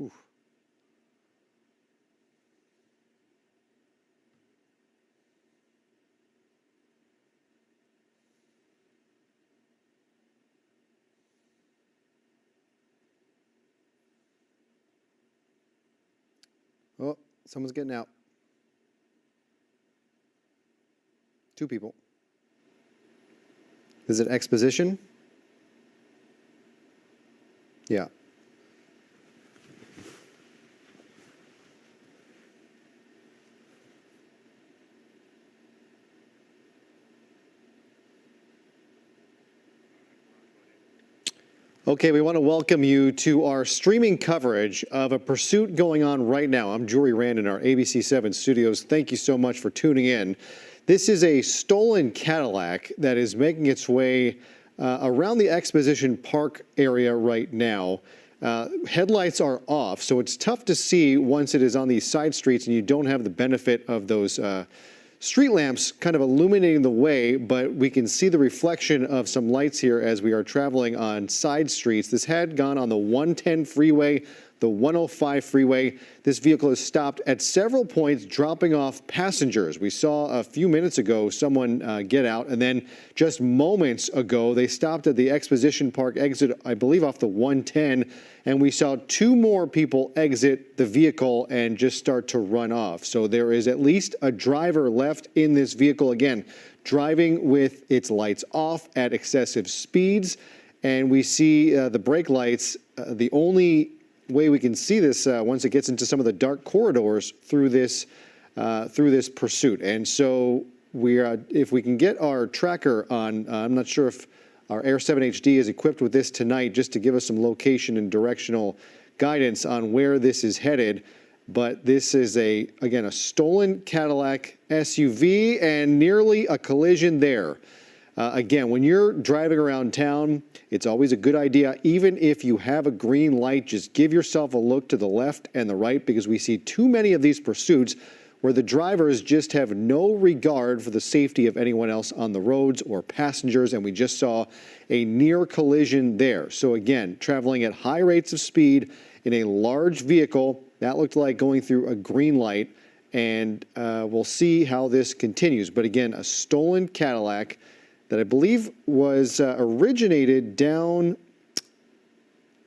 Oof. Oh, someone's getting out. 2 people. Is it exposition? Yeah. Okay, we want to welcome you to our streaming coverage of a pursuit going on right now. I'm Jory Rand in our ABC7 studios. Thank you so much for tuning in. This is a stolen Cadillac that is making its way around the Exposition Park area right now. Headlights are off, so it's tough to see once it is on these side streets and you don't have the benefit of those street lamps kind of illuminating the way, but we can see the reflection of some lights here as we are traveling on side streets. This had gone on the 110 freeway, the 105 freeway. This vehicle has stopped at several points, dropping off passengers. We saw a few minutes ago someone get out, and then just moments ago, they stopped at the Exposition Park exit, I believe off the 110, and we saw 2 more people exit the vehicle and just start to run off. So there is at least a driver left in this vehicle, again, driving with its lights off at excessive speeds. And we see the brake lights, the only way we can see this once it gets into some of the dark corridors through this pursuit. And so if we can get our tracker on, I'm not sure if our Air 7 HD is equipped with this tonight, just to give us some location and directional guidance on where this is headed. But this is again a stolen Cadillac SUV and nearly a collision there. Again, when you're driving around town, it's always a good idea, even if you have a green light, just give yourself a look to the left and the right, because we see too many of these pursuits where the drivers just have no regard for the safety of anyone else on the roads or passengers, and we just saw a near collision there. So again, traveling at high rates of speed in a large vehicle, that looked like going through a green light, and we'll see how this continues. But again, a stolen Cadillac that I believe was originated down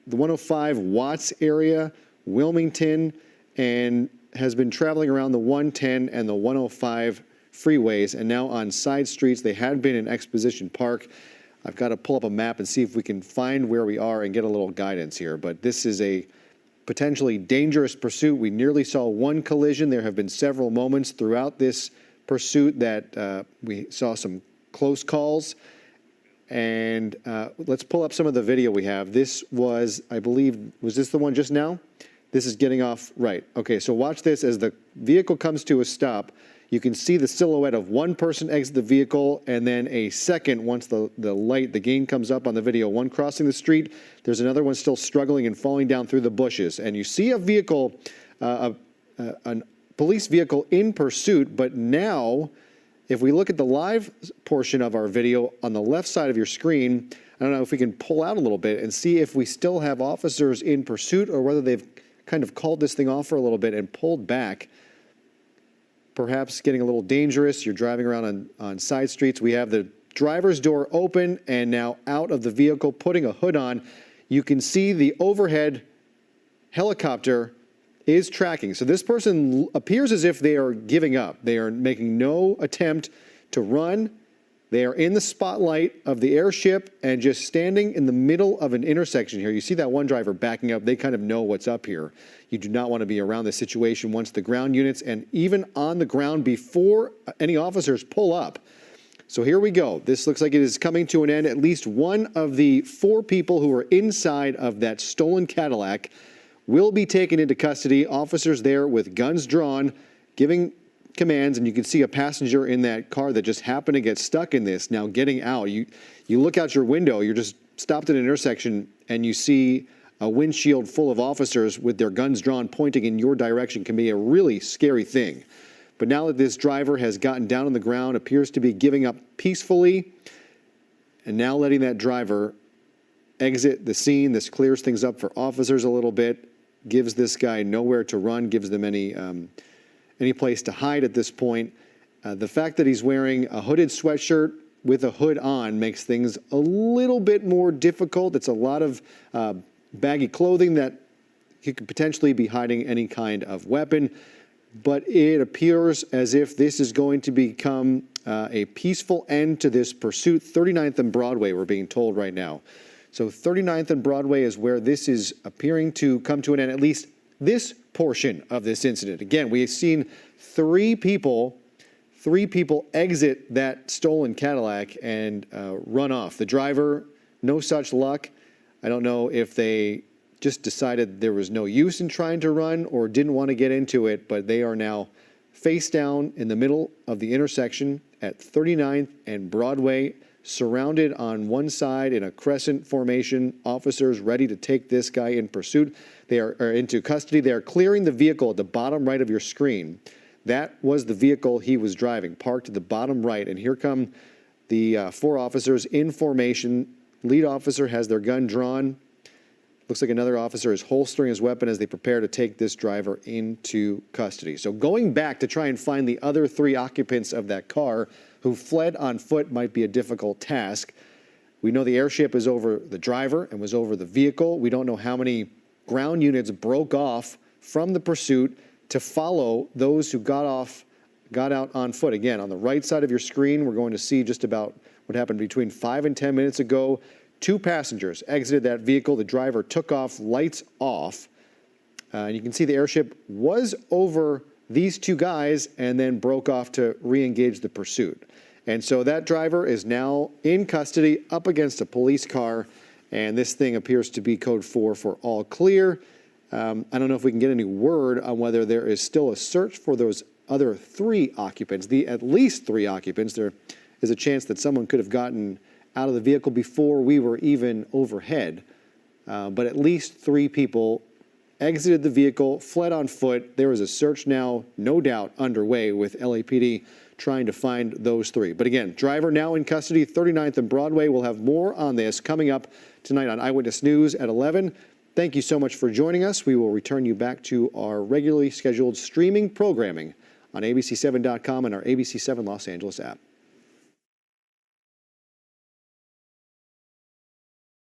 the 105 Watts area, Wilmington, and has been traveling around the 110 and the 105 freeways, and now on side streets. They had been in Exposition Park. I've got to pull up a map and see if we can find where we are and get a little guidance here. But this is a potentially dangerous pursuit. We nearly saw 1 collision. There have been several moments throughout this pursuit that we saw some close calls. And let's pull up some of the video we have. This was, I believe, was this the one just now? This is getting off right. Okay, so watch this. As the vehicle comes to a stop, you can see the silhouette of one person exit the vehicle, and then a second, once the gain comes up on the video, one crossing the street. There's another one still struggling and falling down through the bushes. And you see a vehicle, a police vehicle in pursuit, but now, if we look at the live portion of our video on the left side of your screen, I don't know if we can pull out a little bit and see if we still have officers in pursuit or whether they've kind of called this thing off for a little bit and pulled back. Perhaps getting a little dangerous. You're driving around on side streets. We have the driver's door open and now out of the vehicle, putting a hood on. You can see the overhead helicopter is tracking. So this person appears as if they are giving up. They are making no attempt to run. They are in the spotlight of the airship and just standing in the middle of an intersection here. You see that one driver backing up. They kind of know what's up here. You do not want to be around this situation once the ground units and even on the ground before any officers pull up. So here we go. This looks like it is coming to an end. At least one of the 4 people who are inside of that stolen Cadillac will be taken into custody. Officers there with guns drawn, giving commands, and you can see a passenger in that car that just happened to get stuck in this, now getting out. You look out your window, you're just stopped at an intersection, and you see a windshield full of officers with their guns drawn, pointing in your direction. Can be a really scary thing. But now that this driver has gotten down on the ground, appears to be giving up peacefully, and now letting that driver exit the scene. This clears things up for officers a little bit. gives this guy nowhere to run, gives them any place to hide at this point. The fact that he's wearing a hooded sweatshirt with a hood on makes things a little bit more difficult. It's a lot of baggy clothing that he could potentially be hiding any kind of weapon. But it appears as if this is going to become a peaceful end to this pursuit. 39th and Broadway, we're being told right now. So 39th and Broadway is where this is appearing to come to an end, at least this portion of this incident. Again, we have seen three people exit that stolen Cadillac and run off. The driver, no such luck. I don't know if they just decided there was no use in trying to run or didn't want to get into it, but they are now face down in the middle of the intersection at 39th and Broadway, surrounded on one side in a crescent formation. Officers ready to take this guy in pursuit. They are into custody. They are clearing the vehicle at the bottom right of your screen. That was the vehicle he was driving, parked at the bottom right. And here come the four officers in formation. Lead officer has their gun drawn. Looks like another officer is holstering his weapon as they prepare to take this driver into custody. So going back to try and find the other three occupants of that car who fled on foot might be a difficult task. We know the airship is over the driver and was over the vehicle. We don't know how many ground units broke off from the pursuit to follow those who got out on foot. Again, on the right side of your screen, we're going to see just about what happened between 5 and 10 minutes ago. Two passengers exited that vehicle. The driver took off, lights off. And you can see the airship was over these two guys and then broke off to re-engage the pursuit. And so that driver is now in custody up against a police car. And this thing appears to be code 4 for all clear. I don't know if we can get any word on whether there is still a search for those other three occupants, at least three occupants. There is a chance that someone could have gotten out of the vehicle before we were even overhead. But at least three people exited the vehicle, fled on foot. There is a search now, no doubt, underway with LAPD trying to find those three. But again, driver now in custody, 39th and Broadway. We'll have more on this coming up tonight on Eyewitness News at 11. Thank you so much for joining us. We will return you back to our regularly scheduled streaming programming on abc7.com and our ABC7 Los Angeles app.